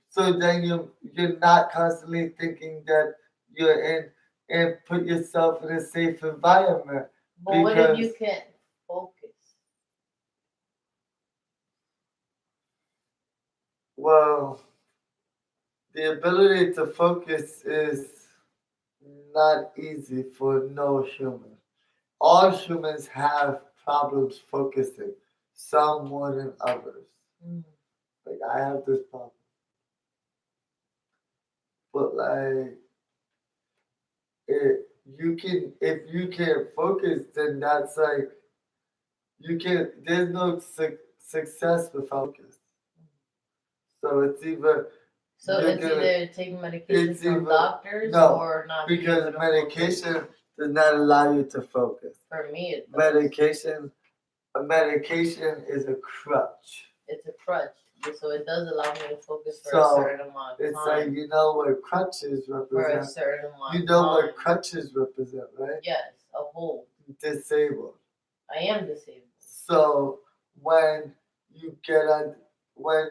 so then you're not constantly thinking that you're in and put yourself in a safe environment. But what if you Because can't focus? well the ability to focus is not easy for no human. All humans have problems focusing, some more than others. Mm. Like I have this problem. But like you can if you can't focus then that's like you can there's no success without focus. So it's either So you're it's gonna either taking medication it's from either doctors no or not being because able to medication focus. does not allow you to focus. For me, it does. Medication is a crutch. It's a crutch, so it does allow me to focus for a So certain amount of it's time. like you know what crutches For a represent. certain amount You of know time. what crutches represent, right? Yes, a whole. Disabled. I am disabled. So when you get on, when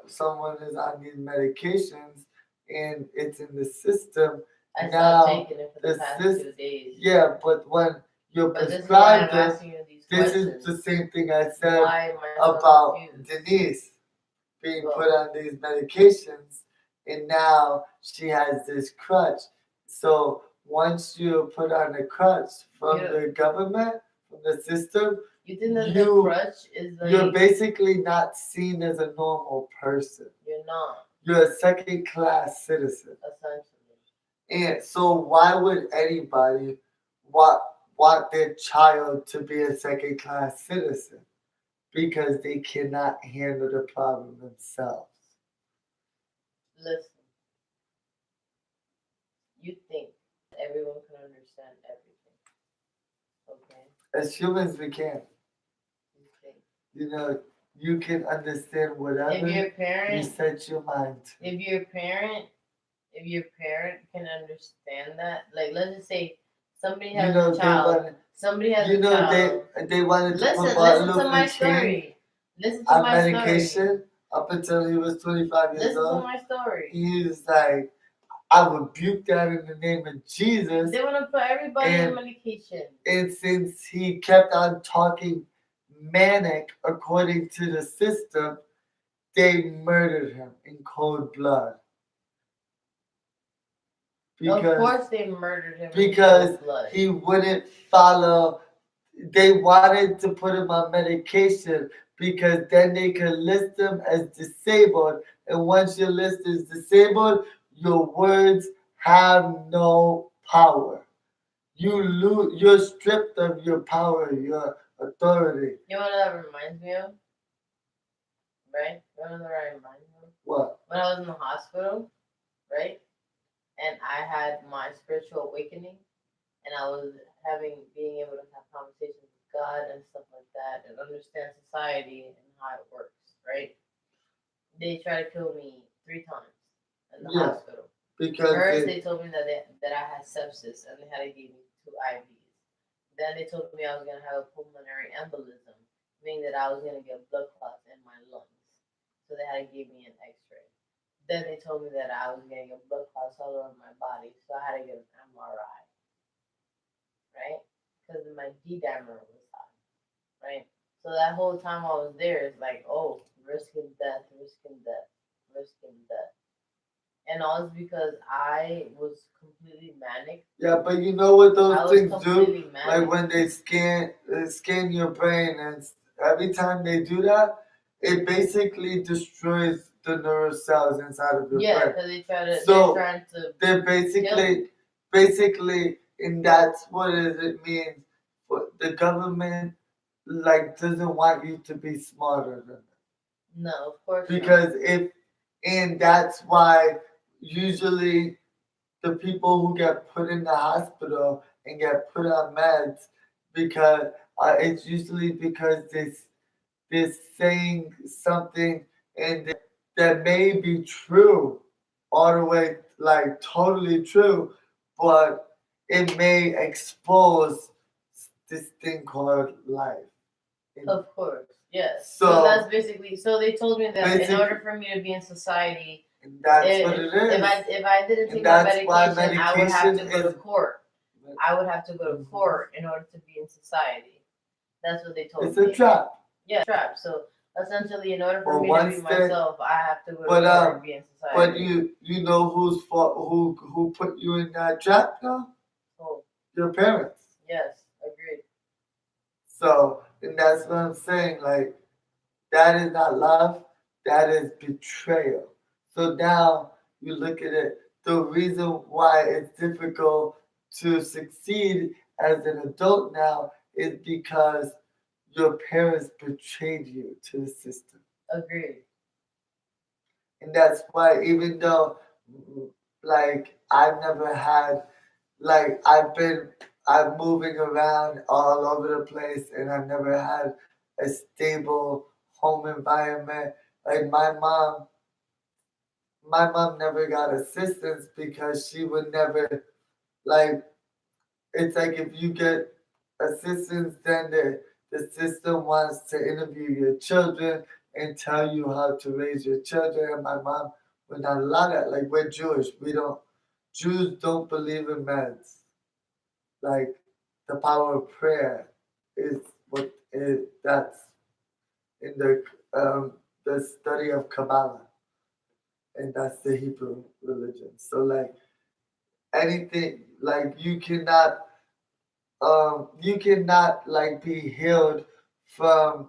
someone is on these medications and it's in the system, I now stopped taking it for the past 2 days. yeah, but when you're But this is why I'm prescribed it, asking you these this questions. is the same thing I said Why am I so about confused? Denise being Well, put on these medications, and now she has this crutch. So once you're put on a crutch from the government, from the system, you think that the crutch is like you're basically not seen as a normal person. You're not. You're a second class citizen. Essentially. And so why would anybody want their child to be a second class citizen? Because they cannot handle the problem themselves. Listen, you think everyone can understand everything. Okay? As humans, we can. You think. You know, you can understand whatever If your parent, you set your mind to. If your parent can understand that, like let's just say somebody has a child. Somebody has a child. They wanted to Listen put Martin to Luther my King story. Listen to on my medication story. up until he was 25 years Listen old. to my story. He was like, I rebuke that in the name of Jesus. They want to put everybody on medication. And since he kept on talking manic according to the system, they murdered him in cold blood. Of course they murdered him because in cold blood. He wouldn't follow. They wanted to put him on medication because then they could list him as disabled. And once you're listed as disabled, your words have no power. You're stripped of your power, your authority. You know what that reminds me of? Right? You know what that reminds me of? What? When I was in the hospital, right? and I had my spiritual awakening, and I was being able to have conversations with God and stuff like that, and understand society and how it works. Right? They tried to kill me 3 times in the Yeah, hospital. because First, it, they told me that I had sepsis, and they had to give me 2 IVs. Then they told me I was gonna have a pulmonary embolism, meaning that I was gonna get blood clots in my lungs. So they had to give me an X-ray. Then they told me that I was gonna get blood clots all over my body, so I had to get an MRI, right? Because my D dimer was high, right? So that whole time I was there, it's like, oh, risking death, risking death, risking death. And all is because I was completely manic. yeah, but you know what I those was things do? completely Like manic. when they scan your brain, and every time they do that, it basically destroys the neural cells inside of your Yeah, brain. because they're So trying to they're kill me. basically, and that's what it means. But the government like doesn't want you to be smarter than them, No, of course not. because if and that's why usually the people who get put in the hospital and get put on meds, because it's usually because they're saying something, and that may be true all the way, like totally true, but it may expose this thing called life. And Of course, yes. So that's so basically. So they told me that in basically, order for me to be in society, and that's what it is. if I didn't And take my that's why medication, I would have medication to go to is. court. I would have to go to Mhm. court in order to be in society. That's what they It's told a me. trap. Yeah, trap. So essentially, in order for But me to be once they, myself, I have to go to but court and be in but society. you know who's fault, who put you in that trap now? Oh, Your parents. yes, agreed. So, and that's what I'm saying. Like, that is not love. That is betrayal. So now you look at it. The reason why it's difficult to succeed as an adult now is because your parents betrayed you to the system. Agreed. And that's why, even though, like, I've never had, like, I'm moving around all over the place, and I've never had a stable home environment. Like, my mom never got assistance because she would never, like, it's like if you get assistance, then the system wants to interview your children and tell you how to raise your children. And my mom would not allow that. Like, we're Jewish. Jews don't believe in meds. Like, the power of prayer is what is, that's in the study of Kabbalah, and that's the Hebrew religion. So, like, anything, like, you cannot like be healed from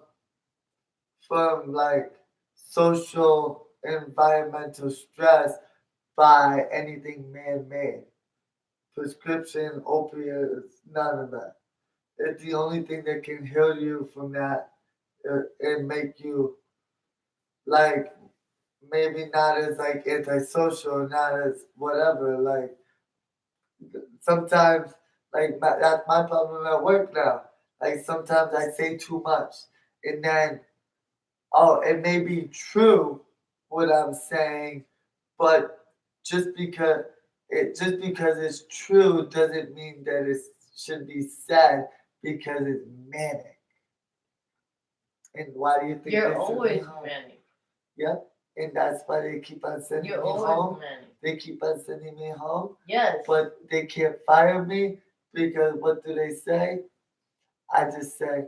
like social environmental stress by anything man-made. Prescription opiates, none of that. It's the only thing that can heal you from that, and make you like maybe not as like antisocial, not as whatever. Like, sometimes, like, that's my problem at work now. Like, sometimes I say too much, and then, oh, it may be true what I'm saying, but just because just because it's true doesn't mean that it should be said, because it's manic. And why do you think You're they send me always home? manic. Yep. And that's why they keep on sending You're me always home. manic. They keep on sending me home, Yes. but they can't fire me, because what do they say? I just say,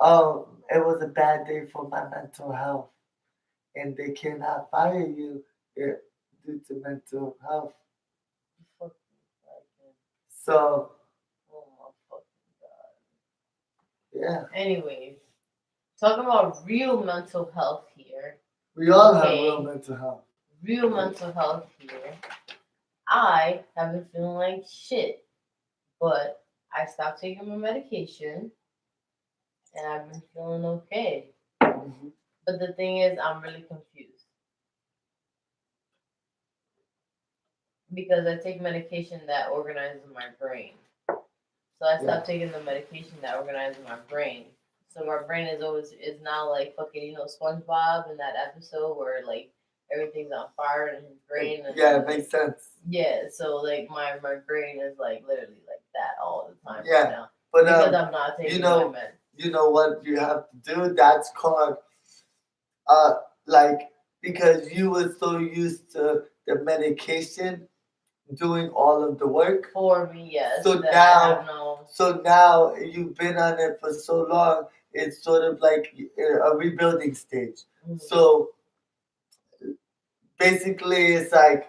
oh, it was a bad day for my mental health. And they cannot fire you, eh, due to mental health. Fuck you, So, oh my fucking god. yeah, Anyways, talking about real mental health here. we all have real Okay, mental health. real mental health here. I have been feeling like shit, but I stopped taking my medication and I've been feeling okay. Mhm. But the thing is, I'm really confused because I take medication that organizes my brain. So I Yeah. stopped taking the medication that organizes my brain. So my brain is now like fucking SpongeBob in that episode where like everything's on fire in his brain and Yeah, then, it makes sense. yeah. So like my brain is like literally like that all the time Yeah, right now but because I'm not taking you my know, meds. you know what you have to do? That's called uh like because you were so used to the medication doing all of the work. For me, yes. So That I now, have no. so now you've been on it for so long. It's sort of like a rebuilding stage. So basically, it's like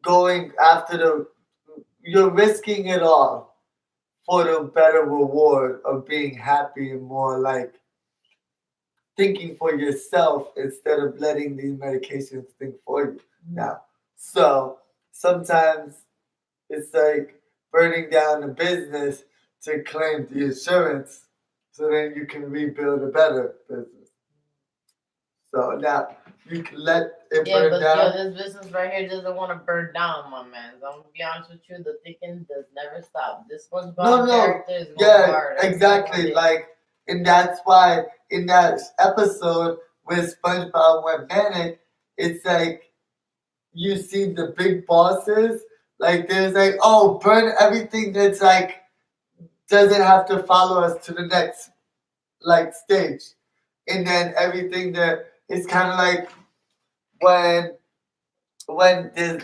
going after the. You're risking it all for the better reward of being happy and more like thinking for yourself instead of letting these medications think for you now. So sometimes it's like burning down the business to claim the insurance so then you can rebuild a better business. So now you can let it Yeah, burn but down. this business right here doesn't want to burn down, my man. I'm gonna be honest with you, the thinking does never stop. This SpongeBob character is going Yeah, hard. exactly. Like, and that's why in that episode where SpongeBob went manic, it's like you see the big bosses. Like, there's like, oh, burn everything that's like doesn't have to follow us to the next like stage, and then everything that is kind of like when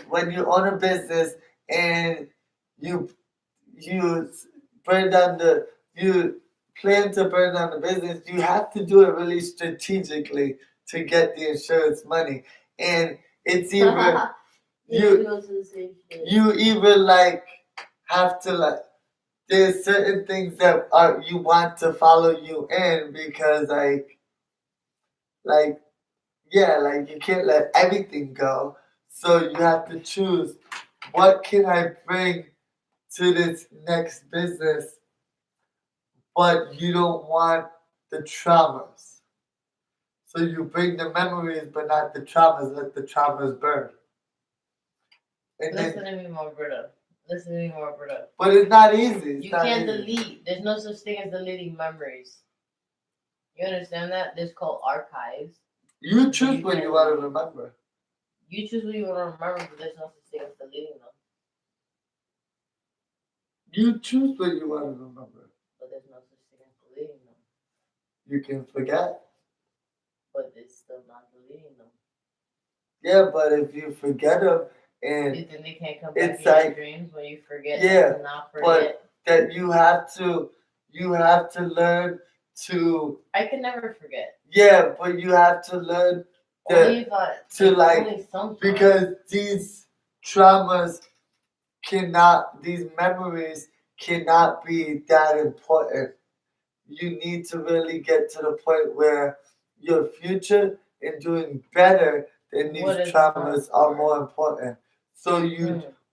when you own a business and you you burn down the you plan to burn down the business, you have to do it really strategically to get the insurance money. And it's either you either like have to like there's certain things that are you want to follow you in because like yeah, like you can't let everything go. So you have to choose what can I bring to this next business, but you don't want the traumas. So you bring the memories, but not the traumas. Let the traumas burn. And Listen to me, my brother. Listen to me, my brother. But it's not easy. You can't delete. There's no such thing as deleting memories. You understand that? There's called archives. You choose what you want to remember. You choose what you want to remember, but there's no such thing as deleting them. You choose what you want to remember. But there's no such thing as deleting them. You can forget. But it's still not deleting them. Yeah, but if you forget them and you think they can't come back in your dreams when you forget? Yeah, not forget. but that you have to learn to. I can never forget. Yeah, but you have to learn because these traumas these memories cannot be that important. You need to really get to the point where your future and doing better than these traumas are more important. So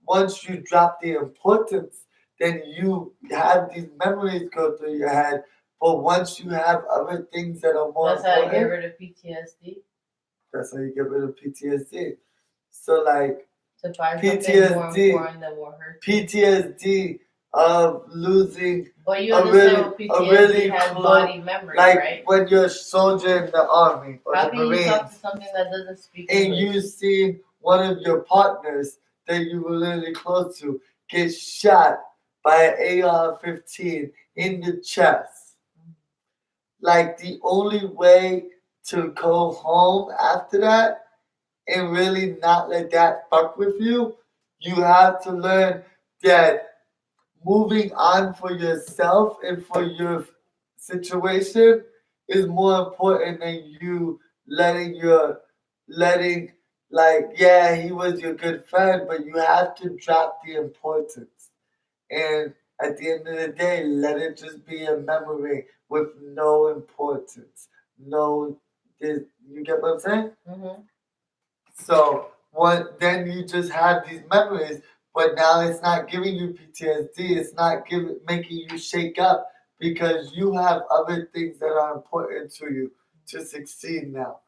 once you drop the importance, then you have these memories go through your head. But once you have other things that are more important, that's how you get rid of PTSD. That's how you get rid of PTSD. So like to find PTSD, more important than what hurts. PTSD of losing but you understand a really has body memory, like right? When you're a soldier in the army or how the can Marines, you talk to something that doesn't speak and English? you see one of your partners that you were really close to get shot by an AR-15 in the chest. Like the only way to go home after that and really not let that fuck with you, you have to learn that moving on for yourself and for your situation is more important than you letting like yeah he was your good friend, but you have to drop the importance and at the end of the day let it just be a memory with no importance. You get what I'm saying? Mm-hmm. So then you just have these memories, but now it's not giving you PTSD. It's not making you shake up because you have other things that are important to you to succeed now.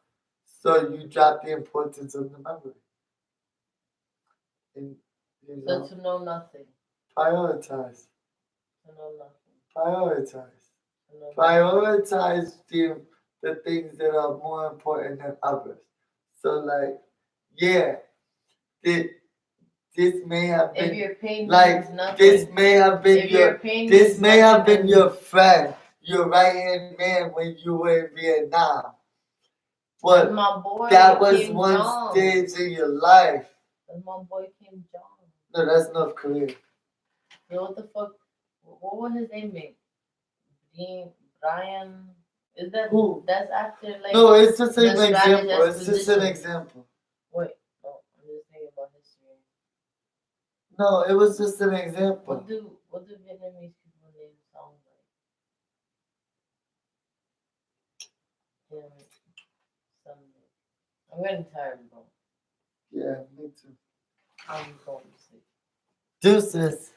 So you drop the importance of the memory. And, you So know, to know nothing. prioritize. To know nothing. Prioritize. To know nothing. Prioritize the things that are more important than others. So, like, yeah, this may have If been your pain like means nothing. this may have been If your pain means nothing, your friend, your right hand man when you were in Vietnam. But my boy that was Kim one Jong. stage in your life. That's my boy Kim Jong. No, that's North Korea. Yo, what the fuck? What was his name? Brian. Is that Who? That's after like. No, it's just an the Spanish example. It's just an exposition. example. Wait, no, I'm just thinking about history. No, it was just an example. What do Vietnamese people name songs like? Damn it, something. I'm getting tired, bro. Yeah, me too. I'm going to sleep. Deuces.